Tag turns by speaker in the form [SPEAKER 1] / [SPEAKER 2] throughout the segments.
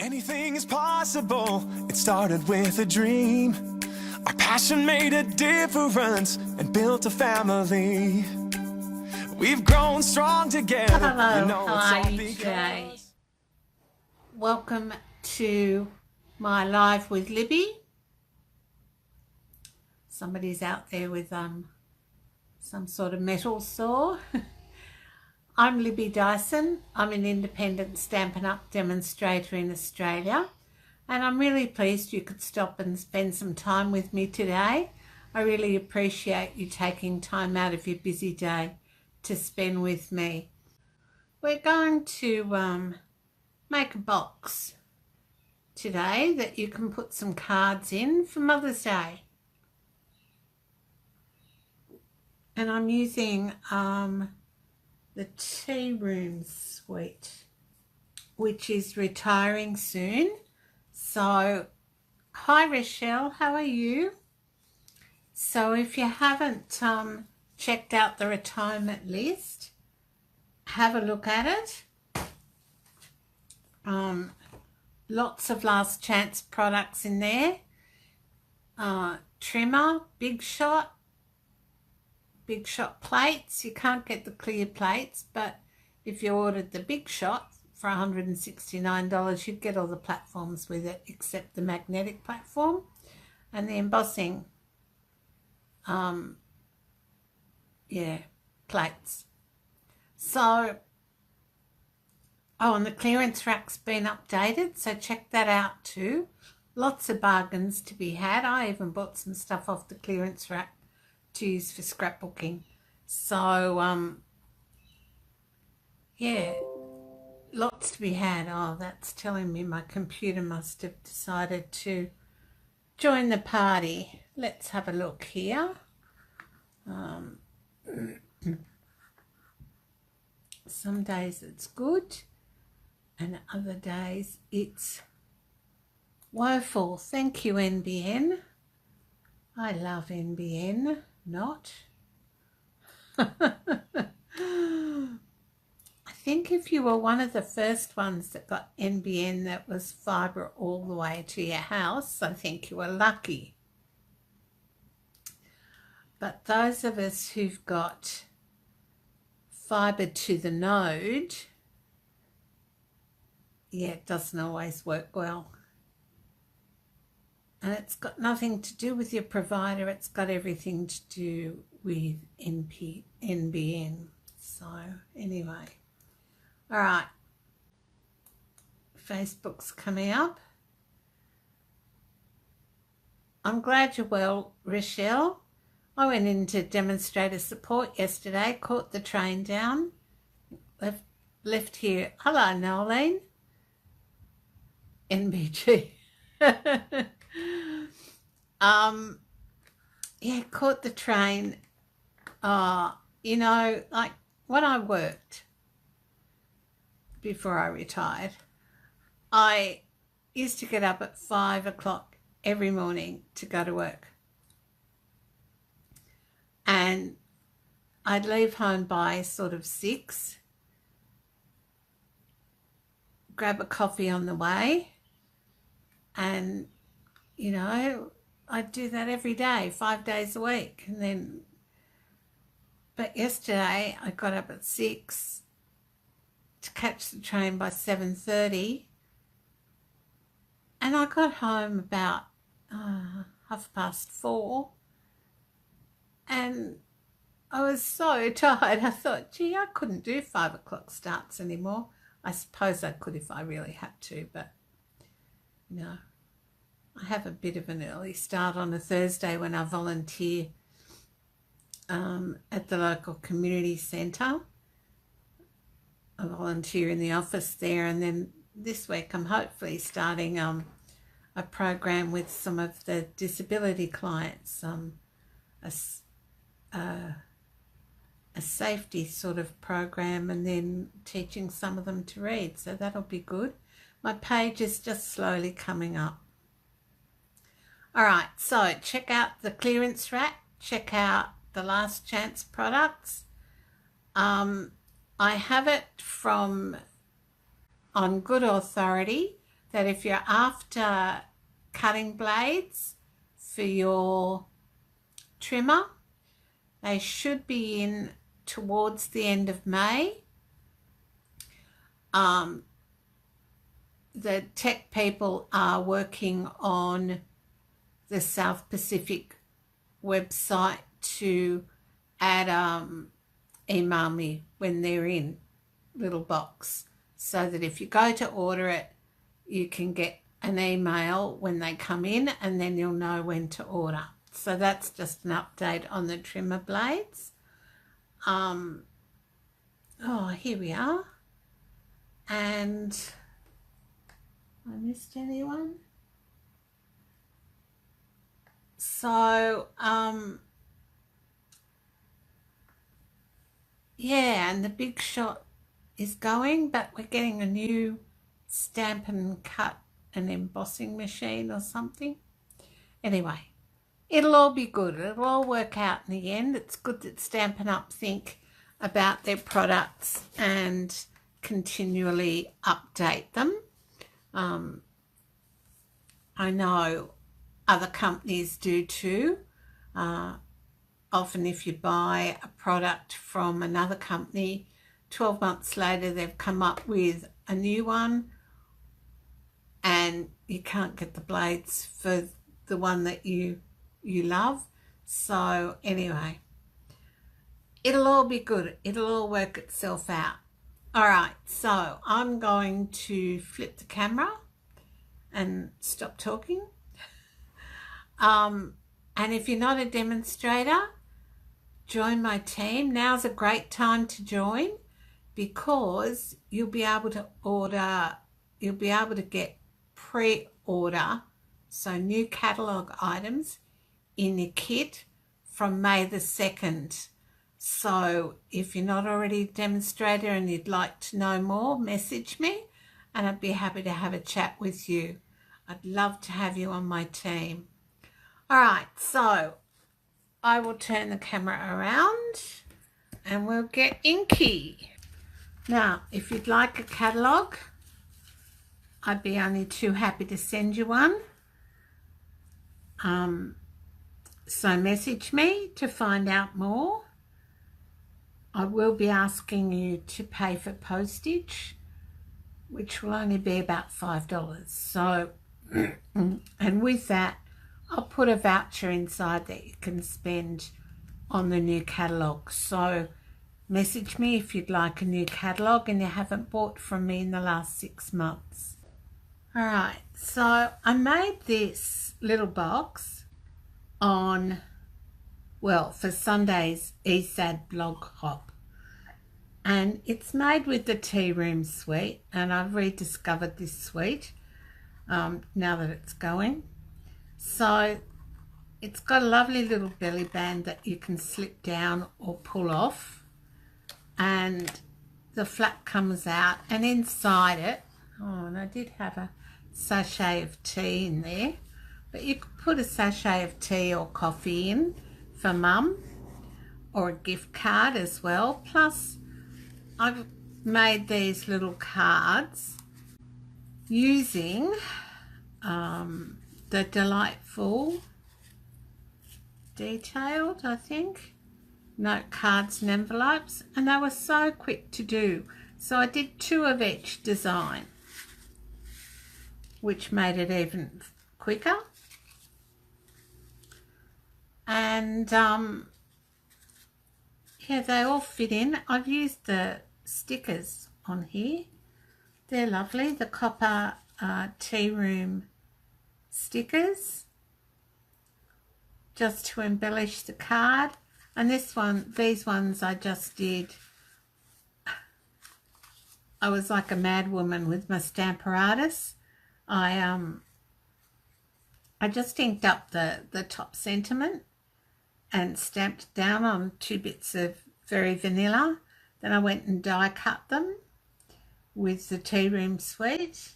[SPEAKER 1] Anything is possible. It started with a dream. Our passion made a difference and built a family. We've grown strong together.
[SPEAKER 2] Hello, how are you today? Welcome to my live with Libby. Somebody's out there with some sort of metal saw. I'm Libby Dyson. I'm an independent Stampin' Up demonstrator in Australia, and I'm really pleased you could stop and spend some time with me today. I really appreciate you taking time out of your busy day to spend with me. We're going to make a box today that you can put some cards in for Mother's Day. And I'm using the Tea Room Suite, which is retiring soon. So, hi Rochelle, how are you? So if you haven't checked out the retirement list, have a look at it. Lots of last chance products in there. Trimmer, Big Shot plates. You can't get the clear plates, but if you ordered the Big Shot for $169, you'd get all the platforms with it except the magnetic platform and the embossing plates. So and the clearance rack's been updated, so check that out too. Lots of bargains to be had. I even bought some stuff off the clearance rack to use for scrapbooking. So lots to be had. Oh, that's telling me my computer must have decided to join the party. Let's have a look here. Some days it's good and other days it's woeful. Thank you, NBN. I love NBN. Not. I think if you were one of the first ones that got NBN that was fibre all the way to your house, I think you were lucky. But those of us who've got fibre to the node, it doesn't always work well. And it's got nothing to do with your provider. It's got everything to do with NBN. So anyway, all right. Facebook's coming up. I'm glad you're well, Rochelle. I went into demonstrator support yesterday, caught the train down, left here. Hello, Nolene. NBG. Caught the train. Like when I worked before I retired, I used to get up at 5 o'clock every morning to go to work. And I'd leave home by sort of 6, grab a coffee on the way, and I'd do that every day, 5 days a week. But yesterday I got up at 6 to catch the train by 7:30, and I got home about 4:30, and I was so tired. I thought, gee, I couldn't do 5 o'clock starts anymore. I suppose I could if I really had to, but I have a bit of an early start on a Thursday when I volunteer at the local community centre. I volunteer in the office there, and then this week I'm hopefully starting a program with some of the disability clients, a safety sort of program, and then teaching some of them to read. So that'll be good. My page is just slowly coming up. All right, so check out the clearance rack, check out the last chance products. I have it on good authority that if you're after cutting blades for your trimmer, they should be in towards the end of May. The tech people are working on the South Pacific website to add email me when they're in little box, so that if you go to order it, you can get an email when they come in, and then you'll know when to order. So that's just an update on the trimmer blades. Oh, here we are. And I missed anyone? So yeah, and the Big Shot is going, but we're getting a new Stampin' Cut and embossing machine or something. Anyway, it'll all be good. It'll all work out in the end. It's good that Stampin' Up think about their products and continually update them. I know other companies do too. Often if you buy a product from another company, 12 months later they've come up with a new one and you can't get the blades for the one that you love. So anyway, it'll all be good. It'll all work itself out. All right, so I'm going to flip the camera and stop talking. And if you're not a demonstrator, join my team. Now's a great time to join, because you'll be able to order, you'll be able to get pre-order, so new catalogue items in your kit from May the 2nd. So if you're not already a demonstrator and you'd like to know more, message me and I'd be happy to have a chat with you. I'd love to have you on my team. All right, so I will turn the camera around and we'll get inky. Now, if you'd like a catalogue, I'd be only too happy to send you one. So message me to find out more. I will be asking you to pay for postage, which will only be about $5. So, and with that, I'll put a voucher inside that you can spend on the new catalogue. So message me if you'd like a new catalogue and you haven't bought from me in the last 6 months. All right, so I made this little box on, well, for Sunday's ESAD blog hop. And it's made with the Tea Room suite, and I've rediscovered this suite now that it's going. So it's got a lovely little belly band that you can slip down or pull off, and the flap comes out, and inside it, oh, and I did have a sachet of tea in there, but you could put a sachet of tea or coffee in for mum, or a gift card as well. Plus I've made these little cards using the delightful detailed, I think, note cards and envelopes, and they were so quick to do. So I did 2 of each design, which made it even quicker. And yeah, they all fit in. I've used the stickers on here. They're lovely, the copper tea room stickers, just to embellish the card. And this one, these ones I just did, I was like a mad woman with my Stamparatus. I just inked up the top sentiment and stamped down on 2 bits of very vanilla. Then I went and die cut them with the Tea Room suite,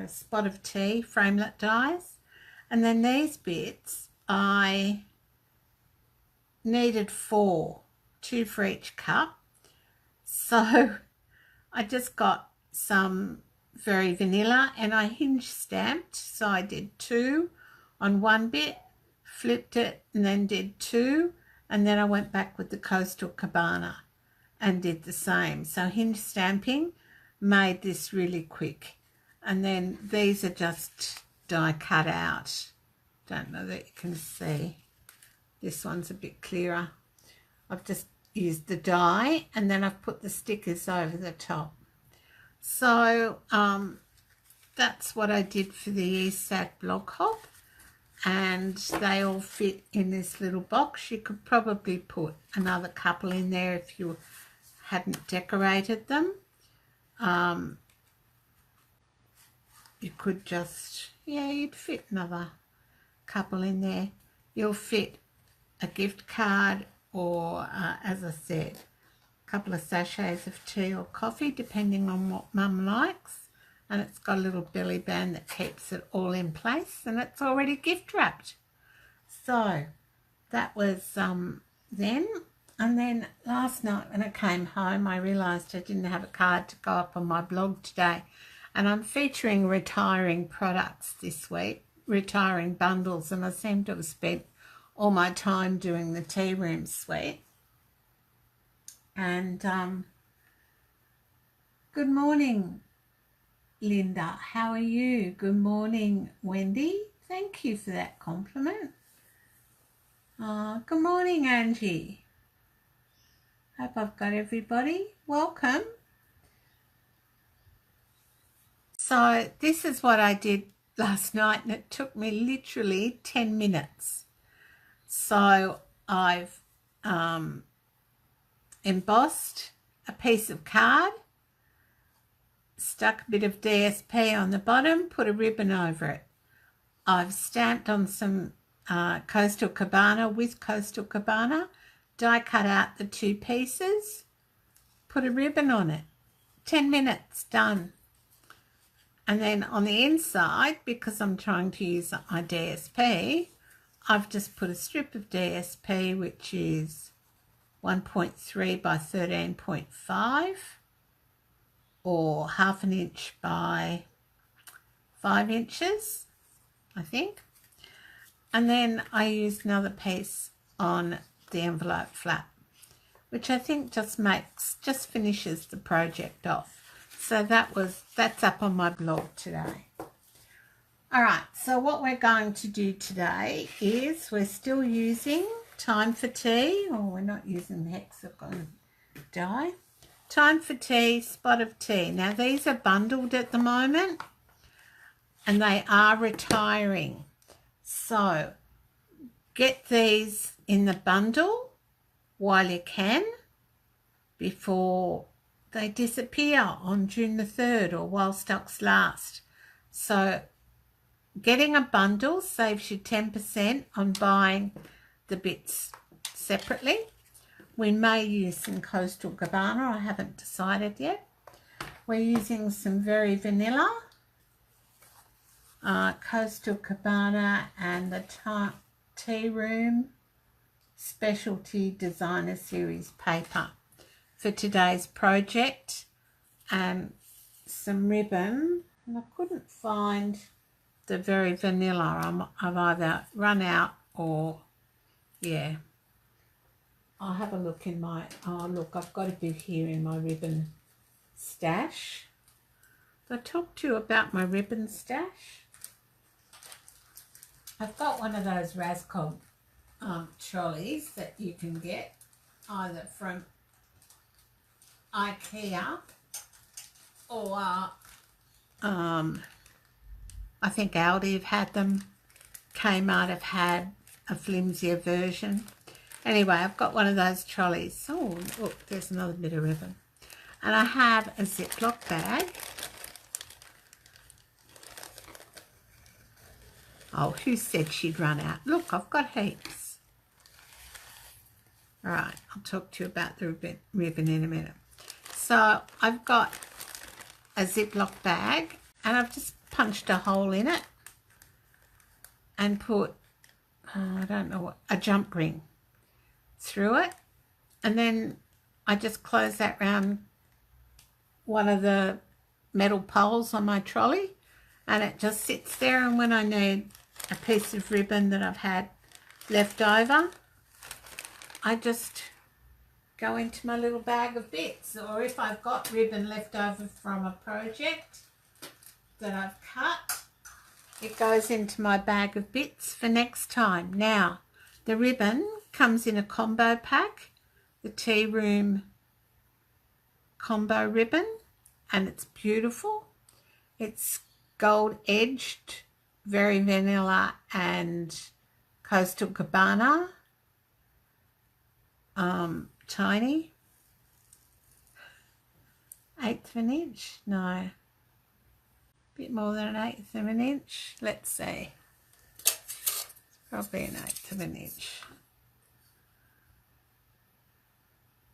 [SPEAKER 2] spot of tea, framelit dies. And then these bits, I needed 4, 2 for each cup. So I just got some very vanilla, and I hinge stamped. So I did 2 on one bit, flipped it, and then did 2, and then I went back with the Coastal Cabana and did the same. So hinge stamping made this really quick. And then these are just die cut out. Don't know that you can see. This one's a bit clearer. I've just used the die, and then I've put the stickers over the top. So that's what I did for the ESAC blog hop, and they all fit in this little box. You could probably put another couple in there if you hadn't decorated them. You could just, yeah, you'd fit another couple in there. You'll fit a gift card, or as I said, a couple of sachets of tea or coffee, depending on what Mum likes. And it's got a little belly band that keeps it all in place, and it's already gift wrapped. So that was then. And then last night when I came home, I realised I didn't have a card to go up on my blog today. And I'm featuring retiring products this week, retiring bundles, and I seem to have spent all my time doing the tea room suite. And good morning, Linda. How are you? Good morning, Wendy. Thank you for that compliment. Good morning, Angie. Hope I've got everybody. Welcome. So this is what I did last night, and it took me literally 10 minutes. So I've embossed a piece of card, stuck a bit of DSP on the bottom, put a ribbon over it. I've stamped on some Coastal Cabana with Coastal Cabana, die cut out the 2 pieces, put a ribbon on it. 10 minutes, done. And then on the inside, because I'm trying to use my DSP, I've just put a strip of DSP, which is 1.3 by 13.5, or 1/2 inch by 5 inches, I think. And then I used another piece on the envelope flap, which I think just finishes the project off. So that's up on my blog today. All right, so what we're going to do today is we're still using Time for Tea, or we're not using the hexagon die. Time for Tea, Spot of Tea. Now these are bundled at the moment, and they are retiring. So get these in the bundle while you can, before they disappear on June the 3rd, or while stocks last. So getting a bundle saves you 10% on buying the bits separately. We may use some Coastal Cabana, I haven't decided yet. We're using some very vanilla Coastal Cabana and the Tea Room Specialty Designer Series paper for today's project, and some ribbon. And I couldn't find the very vanilla. I've either run out, or yeah, I'll have a look in my, oh look, I've got a bit here in my ribbon stash. Did I talk to you about my ribbon stash? I've got one of those Rascog trolleys that you can get either from IKEA, or I think Aldi have had them, Kmart have had a flimsier version. Anyway, I've got one of those trolleys. Oh, look, there's another bit of ribbon. And I have a Ziploc bag. Oh, who said she'd run out? Look, I've got heaps. All right, I'll talk to you about the ribbon in a minute. So I've got a Ziploc bag, and I've just punched a hole in it and put, I don't know what, a jump ring through it. And then I just close that round one of the metal poles on my trolley, and it just sits there, and when I need a piece of ribbon that I've had left over, I just go into my little bag of bits. Or if I've got ribbon left over from a project that I've cut, it goes into my bag of bits for next time. Now, the ribbon comes in a combo pack, the Tea Room combo ribbon, and it's beautiful. It's gold edged, very vanilla and Coastal Cabana, tiny, 1/8 of an inch, no, a bit more than 1/8 of an inch, let's see, probably 1/8 of an inch,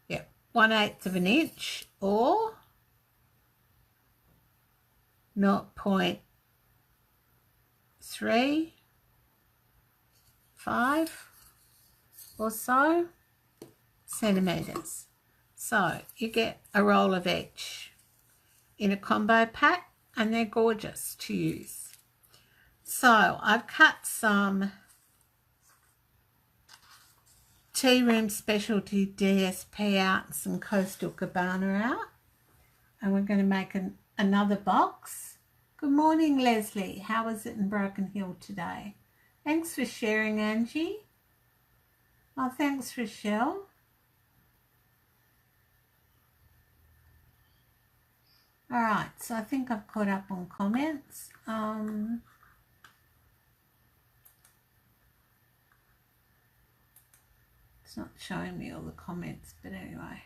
[SPEAKER 2] yep, 1/8 of an inch, or 0.35 or so centimetres. So you get a roll of each in a combo pack, and they're gorgeous to use. So I've cut some Tea Room Specialty DSP out and some Coastal Cabana out, and we're going to make another box. Good morning, Leslie. How was it in Broken Hill today? Thanks for sharing, Angie. Oh, thanks, Rochelle. All right, so I think I've caught up on comments. It's not showing me all the comments, but anyway.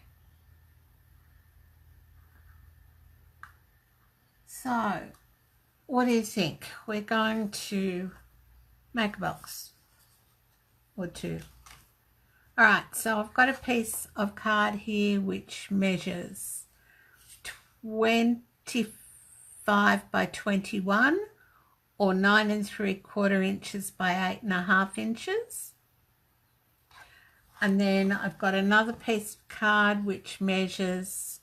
[SPEAKER 2] So, what do you think? We're going to make a box or two. All right, so I've got a piece of card here which measures 25 by 21 or 9 3/4 inches by 8.5 inches. And then I've got another piece of card which measures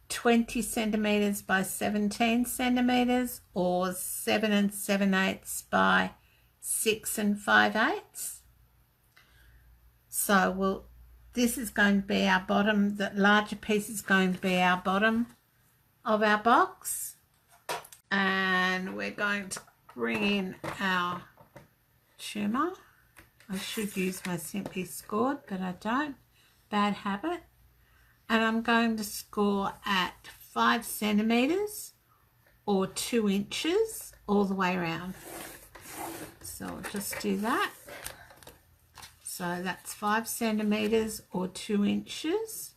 [SPEAKER 2] 20 centimetres by 17 centimetres or 7 7/8 by 6 5/8. So this is going to be our bottom, the larger piece is going to be our bottom of our box, and we're going to bring in our trimmer. I should use my Simply Scored, but I don't, bad habit. And I'm going to score at 5 centimetres or 2 inches all the way around. So I'll just do that. So that's 5 centimetres or 2 inches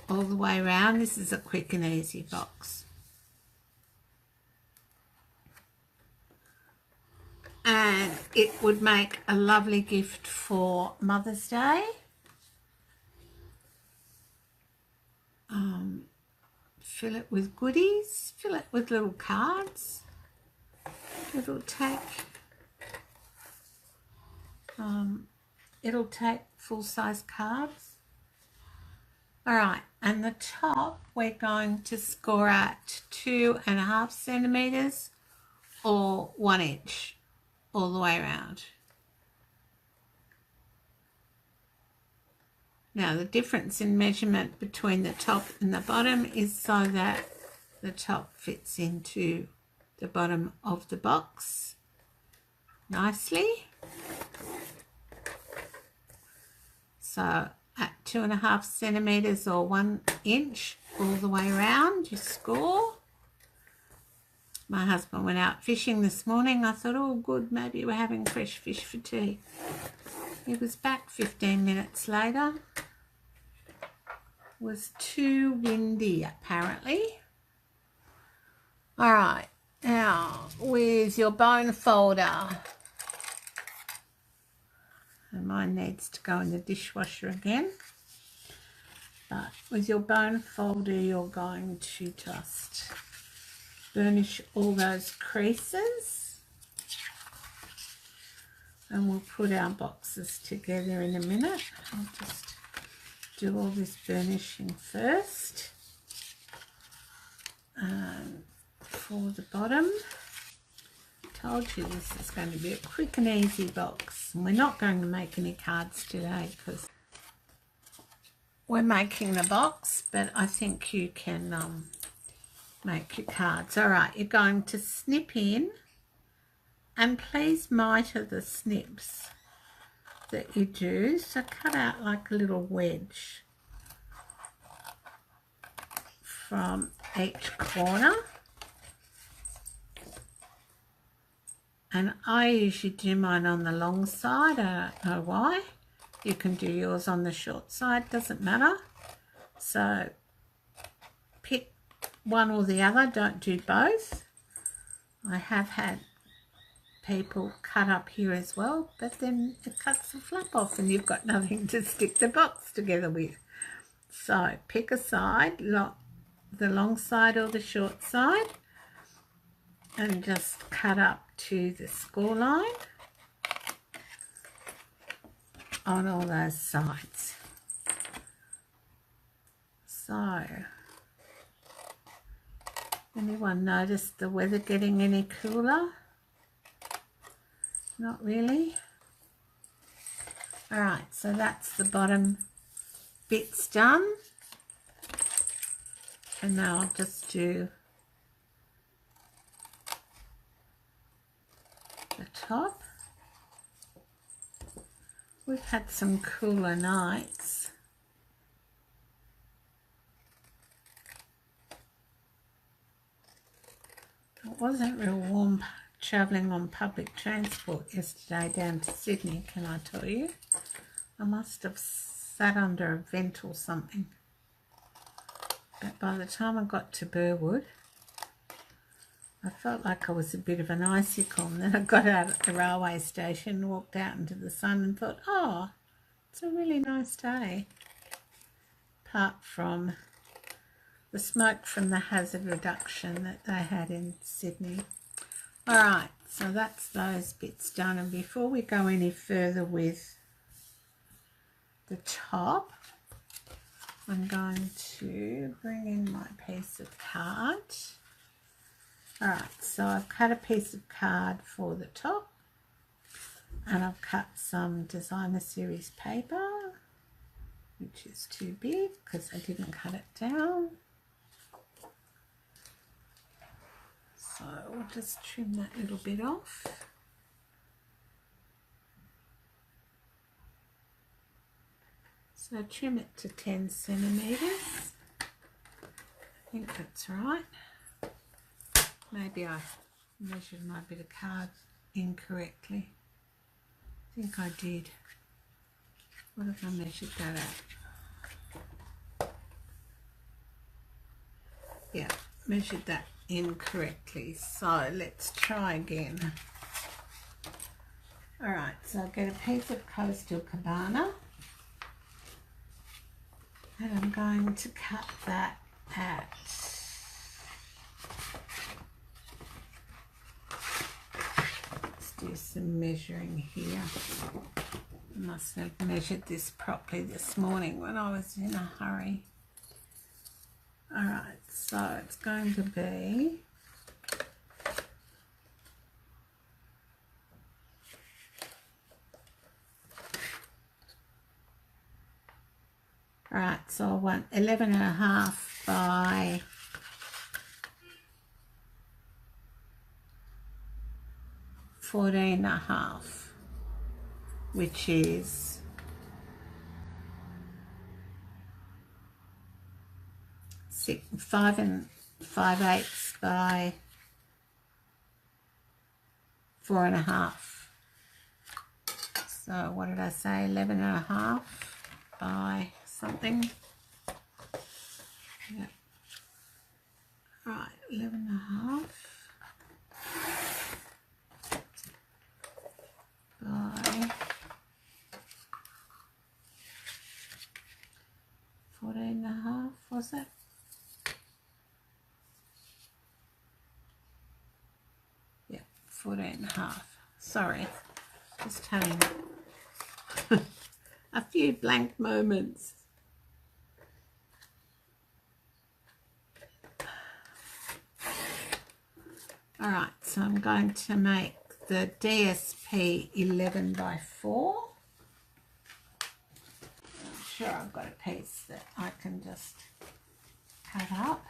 [SPEAKER 2] all the way around. This is a quick and easy box. And it would make a lovely gift for Mother's Day. Fill it with goodies, fill it with little cards. It'll take full-size cards. All right, and the top we're going to score at 2.5 centimetres or 1 inch all the way around. Now the difference in measurement between the top and the bottom is so that the top fits into the bottom of the box nicely. So at 2.5 centimetres or 1 inch all the way around, you score. My husband went out fishing this morning. I thought, oh good, maybe we're having fresh fish for tea. He was back 15 minutes later. It was too windy apparently. All right, now with your bone folder, and mine needs to go in the dishwasher again, but with your bone folder you're going to just burnish all those creases, and we'll put our boxes together in a minute. I'll just do all this burnishing first. For the bottom, told you this is going to be a quick and easy box, and we're not going to make any cards today because we're making the box, but I think you can make your cards. All right, you're going to snip in, and please miter the snips that you do, so cut out like a little wedge from each corner. And I usually do mine on the long side. I don't know why. You can do yours on the short side, doesn't matter. So pick one or the other, don't do both. I have had people cut up here as well, but then it cuts the flap off and you've got nothing to stick the box together with. So pick a side, the long side or the short side, and just cut up to the score line on all those sides. So, anyone notice the weather getting any cooler? Not really. Alright, so that's the bottom bits done. And now I'll just do the top. We've had some cooler nights. It wasn't real warm travelling on public transport yesterday down to Sydney, can I tell you? I must have sat under a vent or something. But by the time I got to Burwood, I felt like I was a bit of an icicle, and then I got out at the railway station, walked out into the sun and thought, oh, it's a really nice day. Apart from the smoke from the hazard reduction that they had in Sydney. Alright, so that's those bits done, and before we go any further with the top, I'm going to bring in my piece of card. Alright, so I've cut a piece of card for the top, and I've cut some designer series paper, which is too big because I didn't cut it down. So we'll just trim that little bit off. So trim it to 10 centimetres. I think that's right. Maybe I measured my bit of card incorrectly. I think I did. What if I measured that out? Yeah, measured that incorrectly. So let's try again. Alright, so I'll get a piece of Coastal Cabana. And I'm going to cut that at do some measuring here. I must have measured this properly this morning when I was in a hurry. Alright, so it's going to be so I want 11.5 by 14.5, which is 5 5/8 by 4.5. So what did I say? 11.5 by something. Yeah. Right, 11.5 by 14.5, was it? Yeah, 14.5. Sorry, just having a few blank moments. Alright, so I'm going to make the DSP 11 by 4. I'm sure I've got a piece that I can just cut up.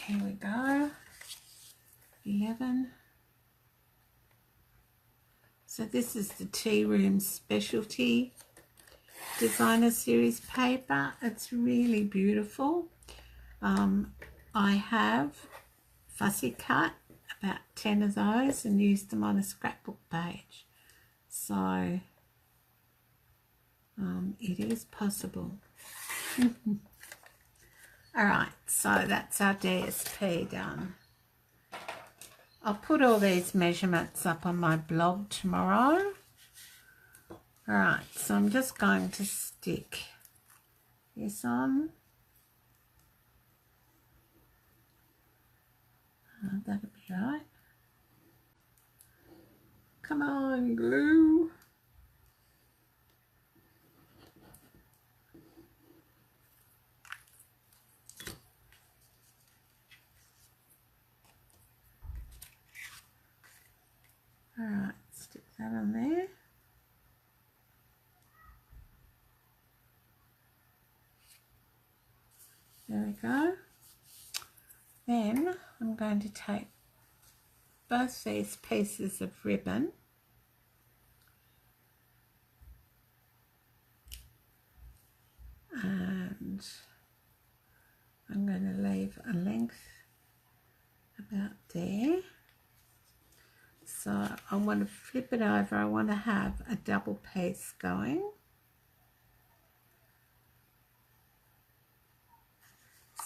[SPEAKER 2] Here we go, 11. So this is the Tea Room Specialty Designer Series paper. It's really beautiful. I have fussy cut about 10 of those and used them on a scrapbook page. So it is possible. Alright, so that's our DSP done. I'll put all these measurements up on my blog tomorrow. Alright, so I'm just going to stick this on. That'll be right. Come on, glue. Alright, stick that on there. There we go. Then I'm going to take both these pieces of ribbon and I'm going to leave a length about there. So I want to flip it over. I want to have a double piece going.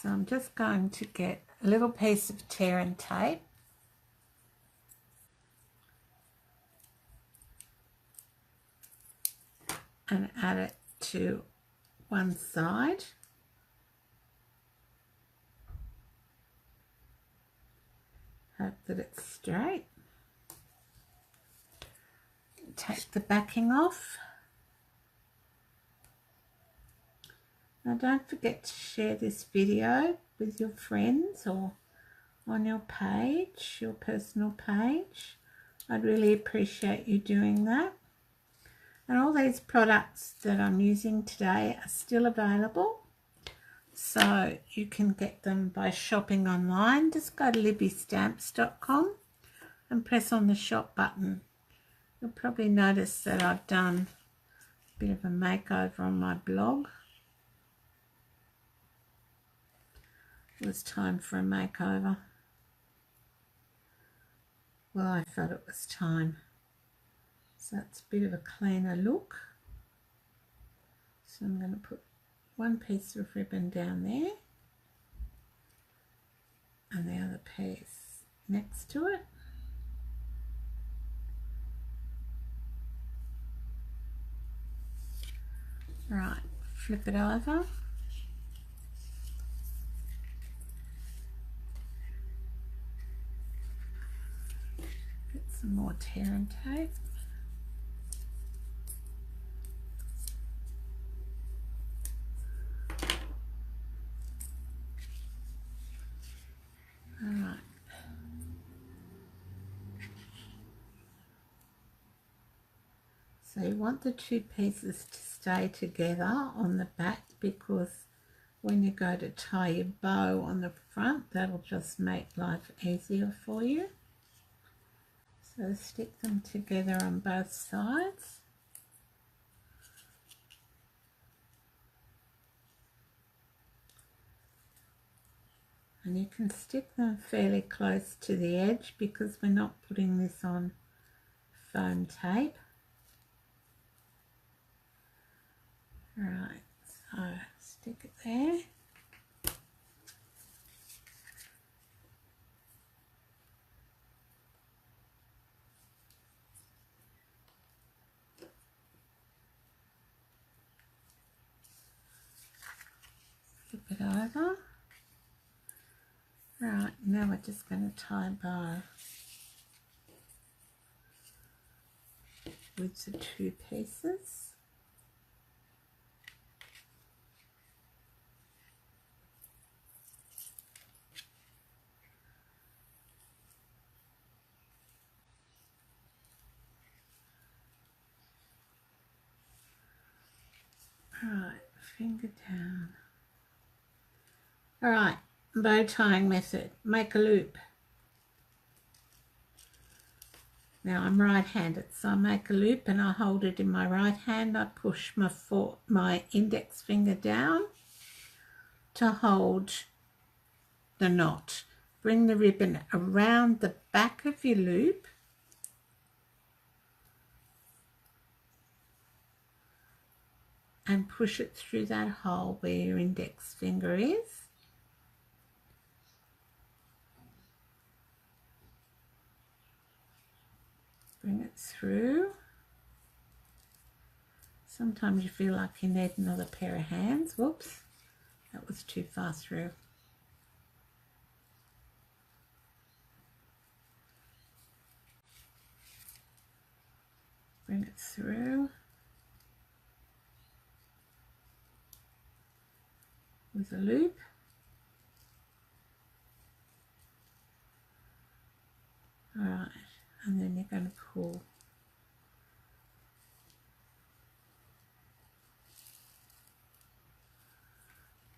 [SPEAKER 2] So I'm just going to get a little piece of tear and tape and add it to one side. Hope that it's straight. Take the backing off. Now don't forget to share this video with your friends or on your page, your personal page. I'd really appreciate you doing that. And all these products that I'm using today are still available, so you can get them by shopping online. Just go to libbystamps.com and press on the shop button. You'll probably notice that I've done a bit of a makeover on my blog. It was time for a makeover. Well, I thought it was time. So it's a bit of a cleaner look. So I'm going to put one piece of ribbon down there and the other piece next to it. Right, flip it over. Get some more tear and tape. Alright. So you want the two pieces to stay together on the back, because when you go to tie your bow on the front, that'll just make life easier for you. So stick them together on both sides. And you can stick them fairly close to the edge because we're not putting this on foam tape. Right, so stick it there. Flip it over. Right, now we're just going to tie a bow with the two pieces. Alright, finger down. Alright, bow tying method. Make a loop. Now I'm right-handed, so I make a loop and I hold it in my right hand. I push my index finger down to hold the knot. Bring the ribbon around the back of your loop and push it through that hole where your index finger is. Bring it through. Sometimes you feel like you need another pair of hands. Whoops, that was too far through. Bring it through with a loop. Alright, and then you're going to pull.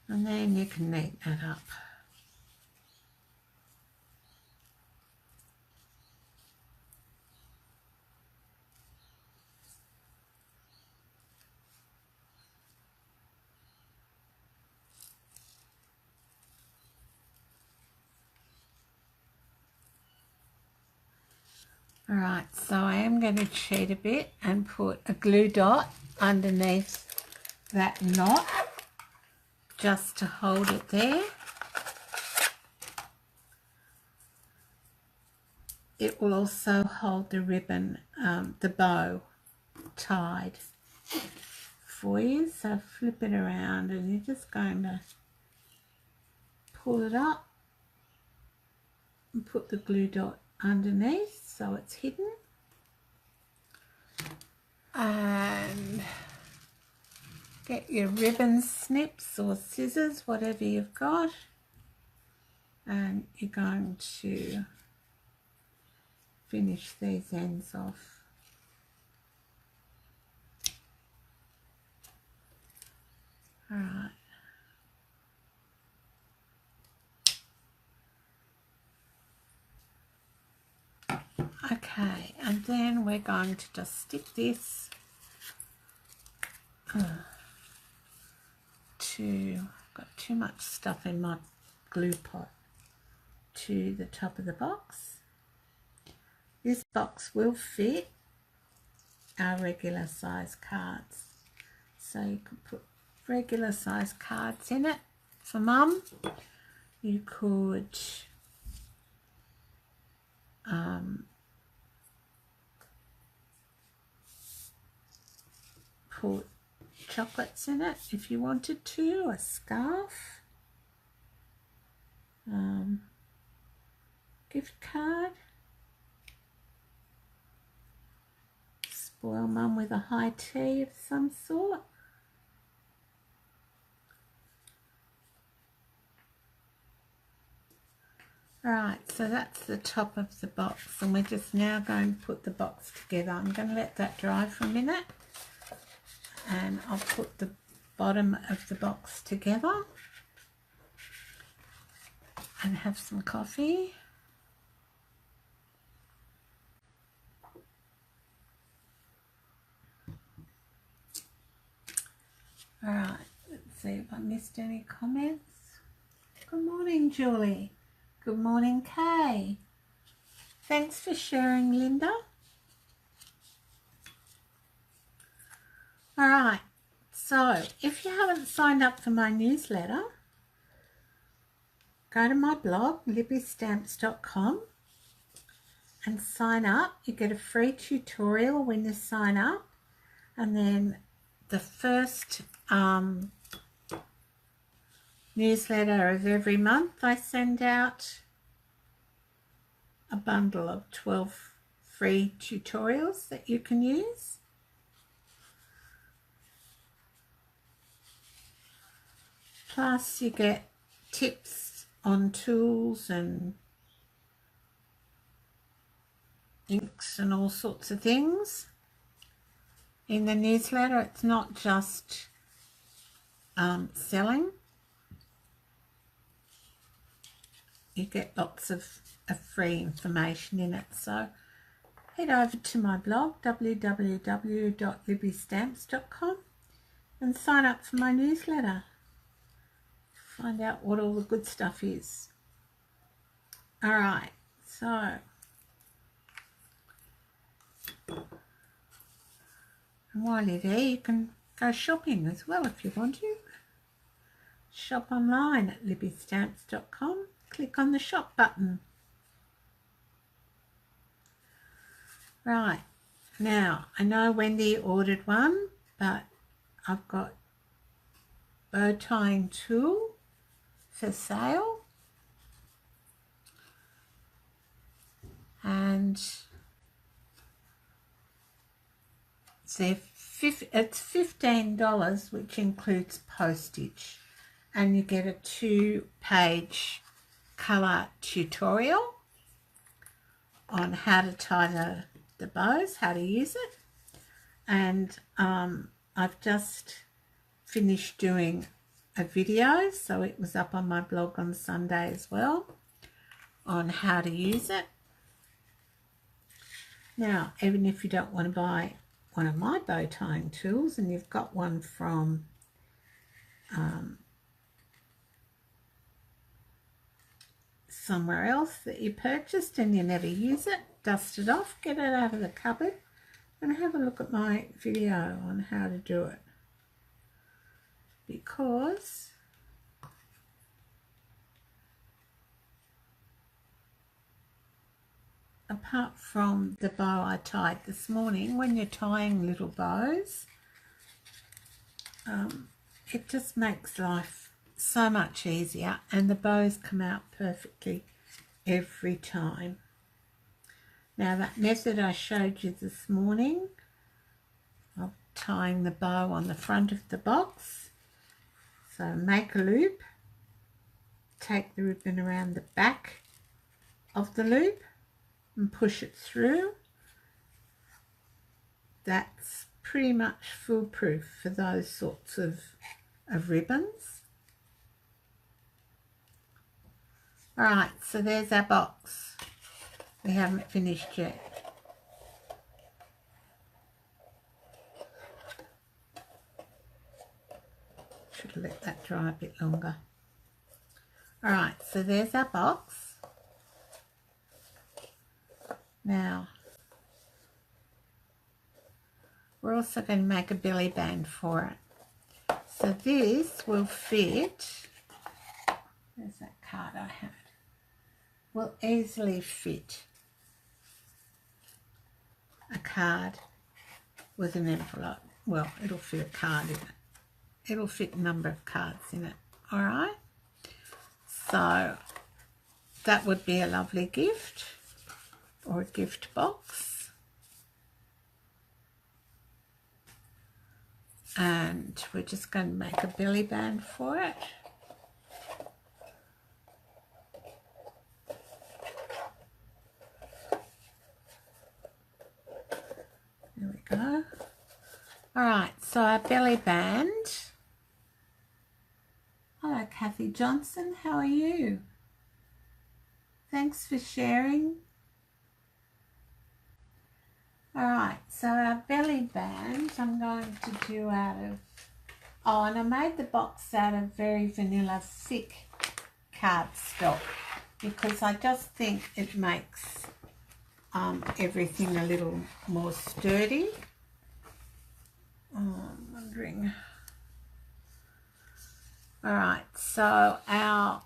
[SPEAKER 2] And then you can neaten it up. Alright, so I am going to cheat a bit and put a glue dot underneath that knot just to hold it there. It will also hold the ribbon, the bow tied for you. So flip it around and you're just going to pull it up and put the glue dot underneath so it's hidden, and get your ribbon snips or scissors, whatever you've got, and you're going to finish these ends off. All right. Okay, and then we're going to just stick this got too much stuff in my glue pot, to the top of the box. This box will fit our regular size cards, so you could put regular size cards in it for Mum. You could put chocolates in it if you wanted to, a scarf, gift card, spoil Mum with a high tea of some sort. Right, so that's the top of the box, and we're just now going to put the box together. I'm going to let that dry for a minute, and I'll put the bottom of the box together and have some coffee. All right, let's see if I missed any comments. Good morning, Julie. Good morning, Kay. Thanks for sharing, Linda. All right, so if you haven't signed up for my newsletter, go to my blog, libbystamps.com, and sign up. You get a free tutorial when you sign up, and then the first newsletter of every month I send out a bundle of 12 free tutorials that you can use. Plus you get tips on tools and inks and all sorts of things in the newsletter. It's not just selling. You get lots of free information in it. So head over to my blog, www.libbystamps.com, and sign up for my newsletter. Find out what all the good stuff is. Alright, so and while you're there, you can go shopping as well if you want to. Shop online at libbystamps.com. Click on the shop button. Right, now I know Wendy ordered one, but I've got bow tying tool for sale, and it's $15, which includes postage, and you get a 2-page colour tutorial on how to tie the bows, how to use it. And I've just finished doing a video, so it was up on my blog on Sunday as well, on how to use it. Now, even if you don't want to buy one of my bow tying tools and you've got one from somewhere else that you purchased and you never use it, dust it off, get it out of the cupboard, and have a look at my video on how to do it. Because apart from the bow I tied this morning, when you're tying little bows, it just makes life so much easier, and the bows come out perfectly every time. Now, that method I showed you this morning of tying the bow on the front of the box, so make a loop, take the ribbon around the back of the loop and push it through. That's pretty much foolproof for those sorts of ribbons. Alright, so there's our box. We haven't finished yet. Should have let that dry a bit longer. Alright, so there's our box. Now, we're also going to make a belly band for it. So this will fit, there's that card I had, will easily fit a card with an envelope. Well, it'll fit a card in it. It'll fit a number of cards in it. Alright, so that would be a lovely gift or a gift box. And we're just going to make a belly band for it. There we go. Alright, so our belly band. Hello Kathy Johnson, how are you? Thanks for sharing. Alright, so our belly band I'm going to do out of, oh, and I made the box out of very vanilla thick cardstock because I just think it makes everything a little more sturdy. I'm wondering. Alright, so our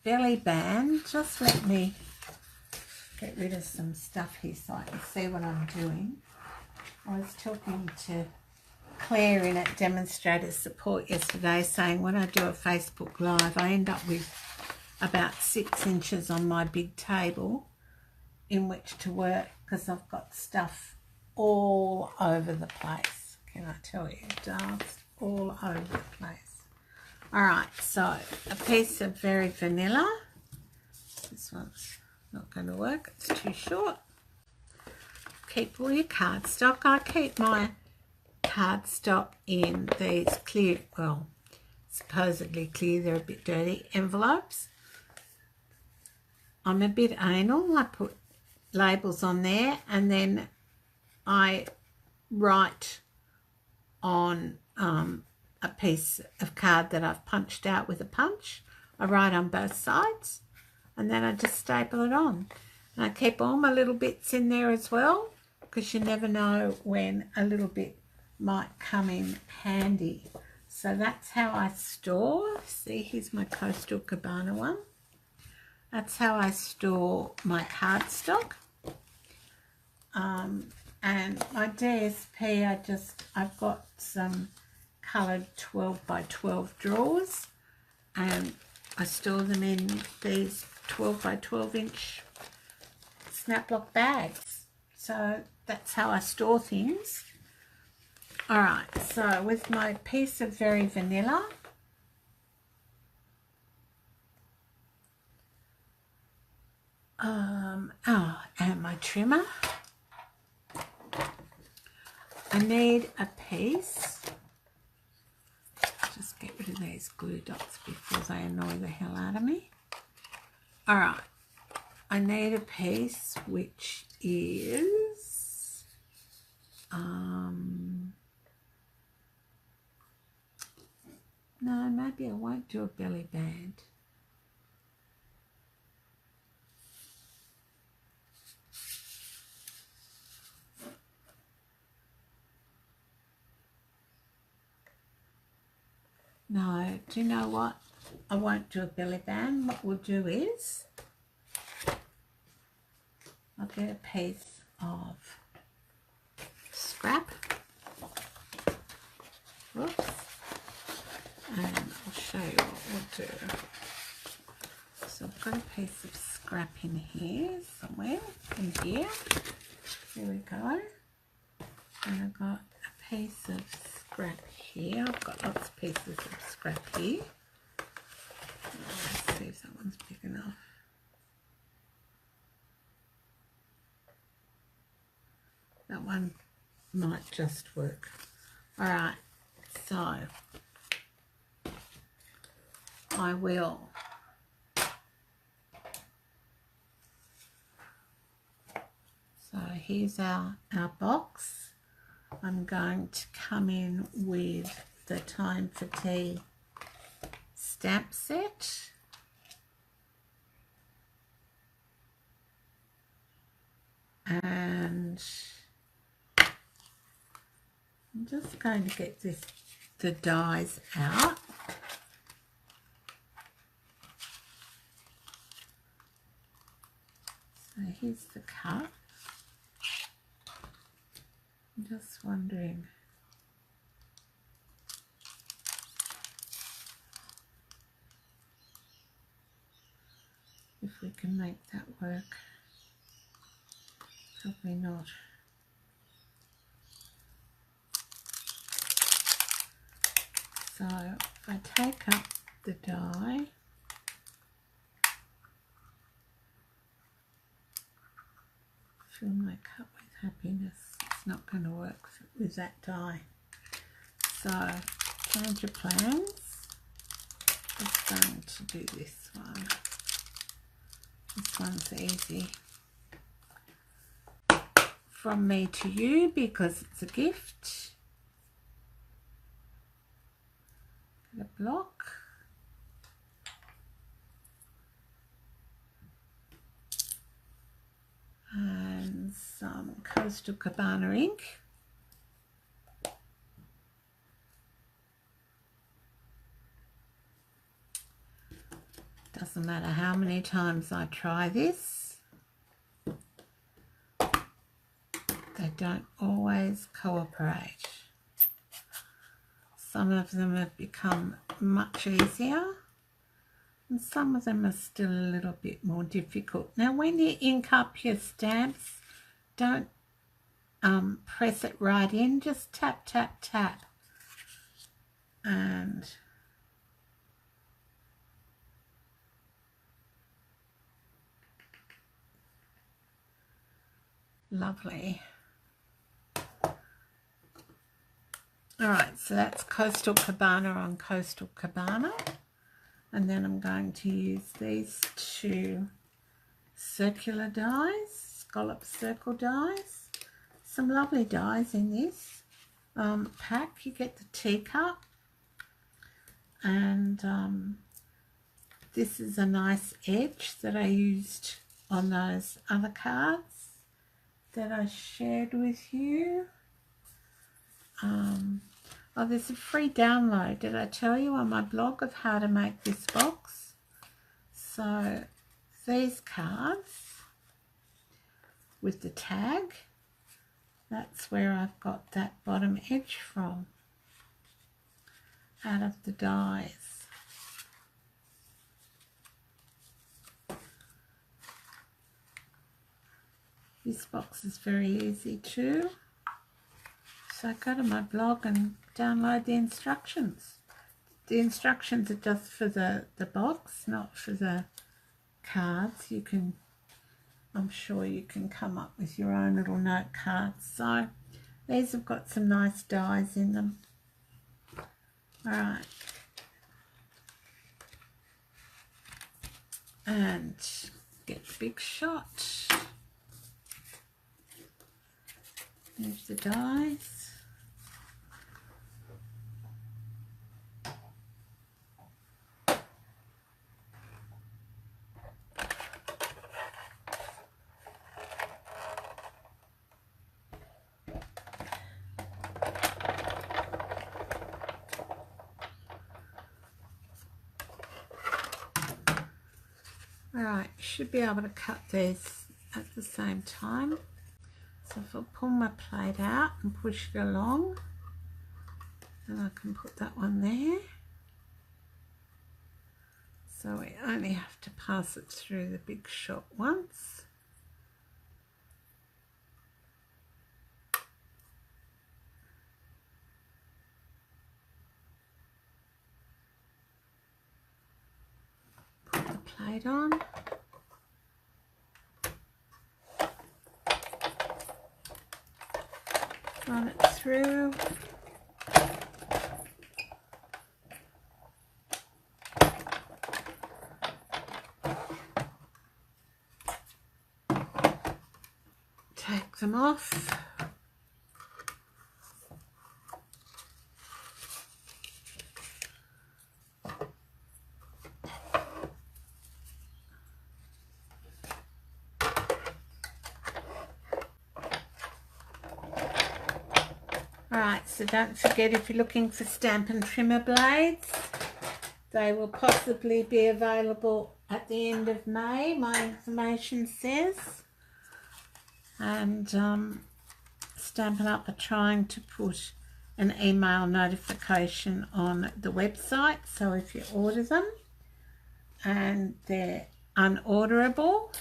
[SPEAKER 2] belly band, just let me get rid of some stuff here so I can see what I'm doing. I was talking to Claire in at Demonstrator Support yesterday saying when I do a Facebook Live I end up with about 6 inches on my big table in which to work because I've got stuff all over the place. Can I tell you? Just all over the place. Alright, so a piece of very vanilla. This one's not going to work, it's too short. Keep all your cardstock. I keep my cardstock in these clear, well, supposedly clear, they're a bit dirty, envelopes. I'm a bit anal. I put labels on there and then I write on a piece of card that I've punched out with a punch. I write on both sides and then I just staple it on. And I keep all my little bits in there as well, because you never know when a little bit might come in handy. So that's how I store. See, here's my Coastal Cabana one. That's how I store my cardstock. And my DSP, I've got some coloured 12 by 12 drawers, and I store them in these 12 by 12 inch snap lock bags. So that's how I store things. Alright, so with my piece of Very Vanilla, and my trimmer, I need a piece. Just get rid of these glue dots before they annoy the hell out of me. Alright, I need a piece which is no, maybe I won't do a belly band. No, do you know what? I won't do a belly band. What we'll do is I'll get a piece of scrap. Whoops. And I'll show you what we'll do. So I've got a piece of scrap in here somewhere, in here. There we go. And I've got a piece of scrap here. I've got lots of pieces of scrap here. Let's see if that one's big enough. That one might just work. Alright, so I will here's our box. I'm going to come in with the Time for Tea stamp set. And I'm just going to get the dies out. So here's the cup. I'm just wondering if we can make that work. Probably not. So if I take up the die, fill my cup with happiness. It's not going to work with that die. So change of plans. Just going to do this one. This one's easy. From me to you because it's a gift. Get a block. And some Coastal Cabana ink. Doesn't matter how many times I try this, they don't always cooperate. Some of them have become much easier and some of them are still a little bit more difficult. Now when you ink up your stamps, don't press it right in, just tap, tap, tap. And lovely. Alright, so that's Coastal Cabana on Coastal Cabana. And then I'm going to use these two circular dies, scallop circle dies. Some lovely dies in this pack. You get the teacup, and this is a nice edge that I used on those other cards that I shared with you. Oh, there's a free download, did I tell you, on my blog of how to make this box? So these cards with the tag, that's where I've got that bottom edge from, out of the dies. This box is very easy too. So go to my blog and download the instructions. The instructions are just for the box, not for the cards. You can, I'm sure you can come up with your own little note cards. So these have got some nice dies in them. Alright. And get the big shot. There's the dies. Alright, should be able to cut these at the same time. So if I pull my plate out and push it along, then I can put that one there. So we only have to pass it through the big shot once. Put the plate on. Run it through. Take them off. Alright, so don't forget, if you're looking for Stampin' Trimmer blades, they will possibly be available at the end of May, my information says. And Stampin' Up are trying to put an email notification on the website, so if you order them and they're unorderable,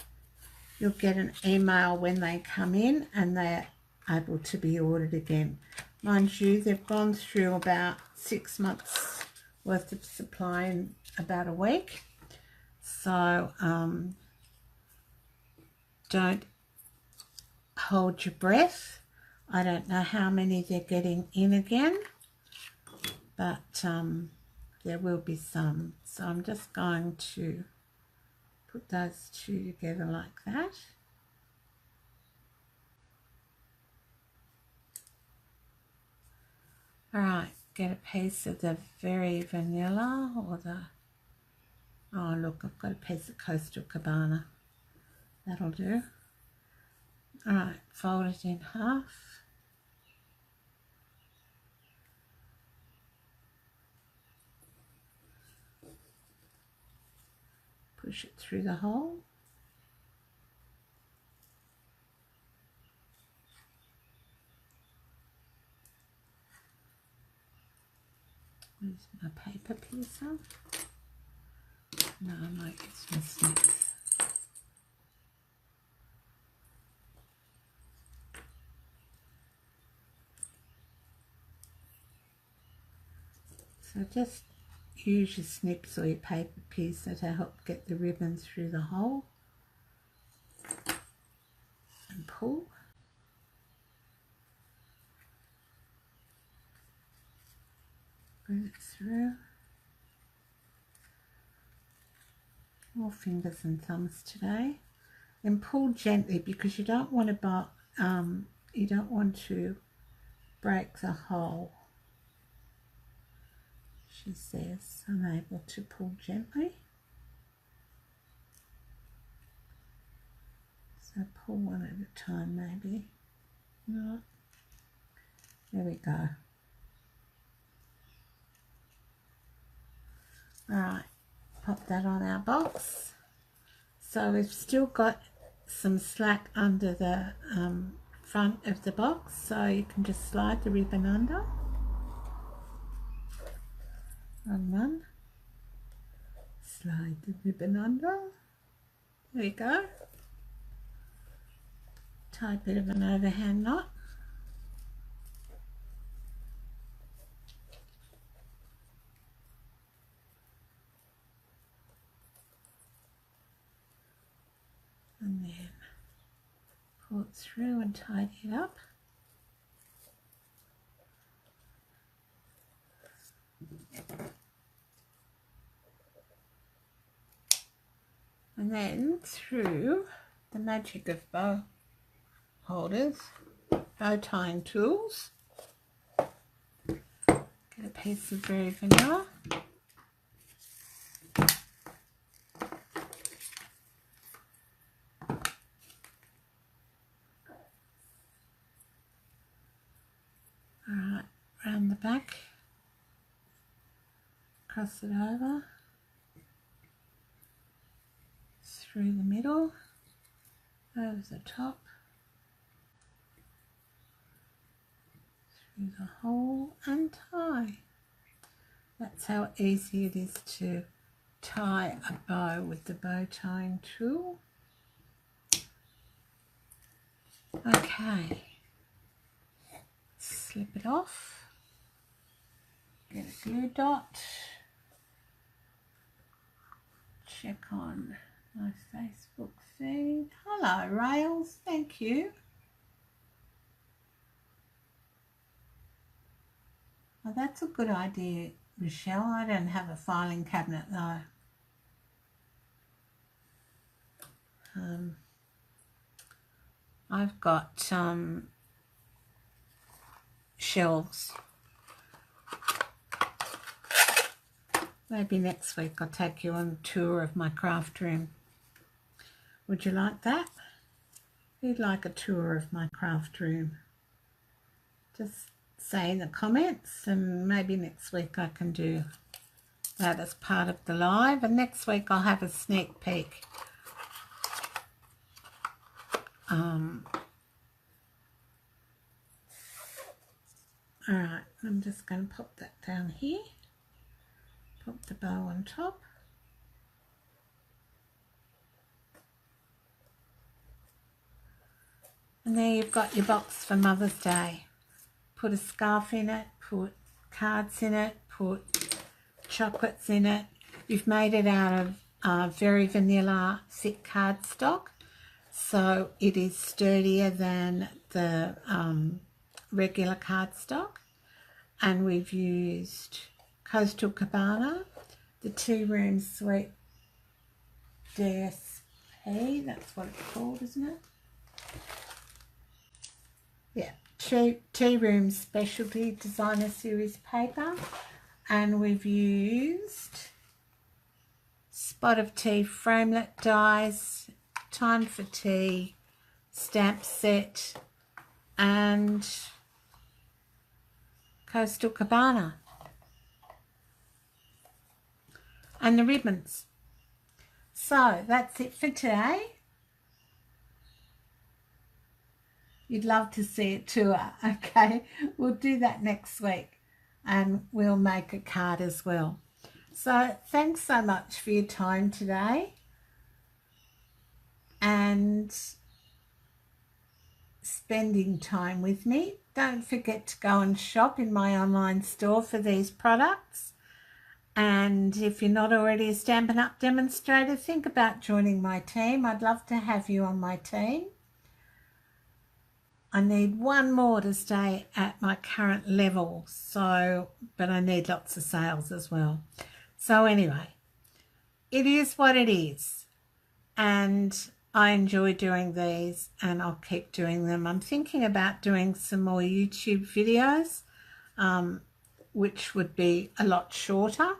[SPEAKER 2] you'll get an email when they come in and they're able to be ordered again. Mind you, they've gone through about 6 months worth of supply in about a week, so don't hold your breath. I don't know how many they're getting in again, but there will be some. So I'm just going to put those two together like that. Alright, get a piece of the very vanilla, or the, oh look, I've got a piece of Coastal Cabana. That'll do. Alright, fold it in half. Push it through the hole. Where's my paper piercer? No, I might get some snips. So just use your snips or your paper piercer to help get the ribbon through the hole and pull. Put it through. More fingers and thumbs today. And pull gently because you don't want to break the hole. She says I'm able to pull gently. So pull one at a time maybe. No. There we go. Alright, pop that on our box. So we've still got some slack under the front of the box, so you can just slide the ribbon under. One. Slide the ribbon under. There we go. Tie a bit of an overhand knot. And then pull it through and tidy it up. And then through the magic of bow holders, bow tying tools, get a piece of very vanilla. Alright, round the back, cross it over, through the middle, over the top, through the hole and tie. That's how easy it is to tie a bow with the bow tying tool. Okay. Slip it off, get a glue dot, check on my Facebook feed. Hello Rails, thank you. Well, that's a good idea, Michelle. I don't have a filing cabinet though. I've got shelves. Maybe next week I'll take you on a tour of my craft room. Would you like that? If you'd like a tour of my craft room, just say in the comments and maybe next week I can do that as part of the live, and next week I'll have a sneak peek. Alright, I'm just going to pop that down here, pop the bow on top. And there you've got your box for Mother's Day. Put a scarf in it, put cards in it, put chocolates in it. You've made it out of very vanilla thick cardstock, so it is sturdier than the regular cardstock. And we've used Coastal Cabana, the 2-room suite DSP, that's what it's called, isn't it? Yeah, two-room specialty designer series paper, and we've used Spot of Tea framelit dies, Time for Tea stamp set, and Coastal Cabana, and the ribbons. So that's it for today. You'd love to see a tour, okay? We'll do that next week and we'll make a card as well. So thanks so much for your time today and spending time with me. Don't forget to go and shop in my online store for these products. And if you're not already a Stampin' Up demonstrator, think about joining my team. I'd love to have you on my team. I need one more to stay at my current level. So, but I need lots of sales as well. So anyway, it is what it is. And I enjoy doing these and I'll keep doing them. I'm thinking about doing some more YouTube videos, which would be a lot shorter.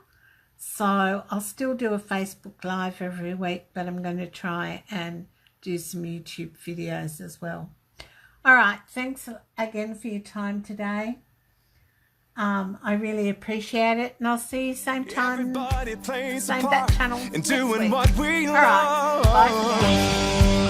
[SPEAKER 2] So I'll still do a Facebook Live every week, but I'm going to try and do some YouTube videos as well. All right, thanks again for your time today. I really appreciate it, and I'll see you same time, same bat channel
[SPEAKER 1] and
[SPEAKER 2] next
[SPEAKER 1] doing
[SPEAKER 2] week.
[SPEAKER 1] what we
[SPEAKER 2] All right,
[SPEAKER 1] love.
[SPEAKER 2] bye for now.